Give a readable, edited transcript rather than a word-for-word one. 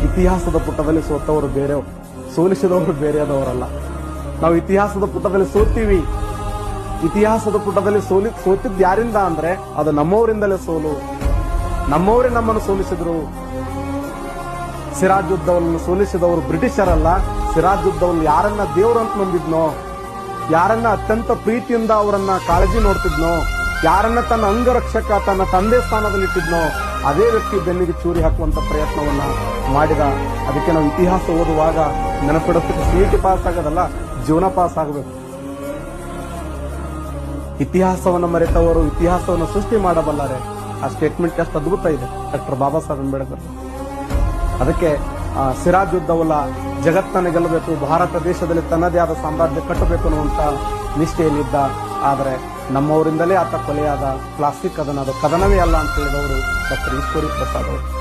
ಇತಿಹಾಸದ ಪುಟದಲ್ಲಿ ಸೋತವರು ಬೇರೆ, ಸೋಲಿಸಿದವರು ಬೇರೆಯದವರಲ್ಲ. ನಾವು ಇತಿಹಾಸದ ಪುಟದಲ್ಲಿ ಸೋತೀವಿ. ಇತಿಹಾಸದ ಪುಟದಲ್ಲಿ ಸೋತಿದ್ ಯಾರಿಂದ ಅಂದ್ರೆ ಅದು ನಮ್ಮವರಿಂದಲೇ ಸೋಲು. ನಮ್ಮವರೇ ನಮ್ಮನ್ನು ಸೋಲಿಸಿದ್ರು. ಸಿರಾಜುದ್ದೌಲನ್ನು ಸೋಲಿಸಿದವರು ಬ್ರಿಟಿಷರಲ್ಲ. ಸಿರಾಜುದ್ದೌಲ್ ಯಾರನ್ನ ದೇವರಂತ ನಂಬಿದ್ನೋ, ಯಾರನ್ನ ಅತ್ಯಂತ ಪ್ರೀತಿಯಿಂದ ಅವರನ್ನ ಕಾಳಜಿ ನೋಡ್ತಿದ್ನೋ, ಯಾರನ್ನ ತನ್ನ ಅಂಗರಕ್ಷಕ, ತನ್ನ ತಂದೆ ಸ್ಥಾನದಲ್ಲಿಟ್ಟಿದ್ನೋ, ಅದೇ ವ್ಯಕ್ತಿ ಬೆನ್ನಿಗೆ ಚೂರಿ ಹಾಕುವಂತ ಪ್ರಯತ್ನವನ್ನ ಮಾಡಿದ. ಅದಕ್ಕೆ ನಾವು ಇತಿಹಾಸ ಓದುವಾಗ ನೆನಪಿಡೋದಕ್ಕೆ CET ಪಾಸ್ ಆಗೋದಲ್ಲ, ಜೀವನ ಪಾಸ್ ಆಗಬೇಕು. ಇತಿಹಾಸವನ್ನು ಮರೆತವರು ಇತಿಹಾಸವನ್ನು ಸೃಷ್ಟಿ ಮಾಡಬಲ್ಲರೆ. ಆ ಸ್ಟೇಟ್ಮೆಂಟ್ ಎಷ್ಟು ಅದ್ಭುತ ಇದೆ ಡಾಕ್ಟರ್ ಬಾಬಾ ಸಾಹೇಬ್ ಅಂಬೇಡ್ಕರ್. ಅದಕ್ಕೆ ಸಿರಾಜುದ್ದೌಲ ಜಗತ್ತನ್ನು ಗೆಲ್ಲಬೇಕು, ಭಾರತ ದೇಶದಲ್ಲಿ ತನ್ನದೇ ಆದ ಸಾಮ್ರಾಜ್ಯ ಕಟ್ಟಬೇಕು ಅನ್ನುವಂತ ನಿಷ್ಠೆಯಲ್ಲಿದ್ದ. ಆದರೆ ನಮ್ಮವರಿಂದಲೇ ಆತ ಕೊಲೆಯಾದ. ಪ್ಲಾಸ್ಟಿಕ್ ಅದು ಕದನವೇ ಅಲ್ಲ ಅಂತ ಹೇಳಿದವರು ಡಾಕ್ಟರ್ ಈಶ್ವರಿ ಪ್ರಸಾದ್ ಅವರು.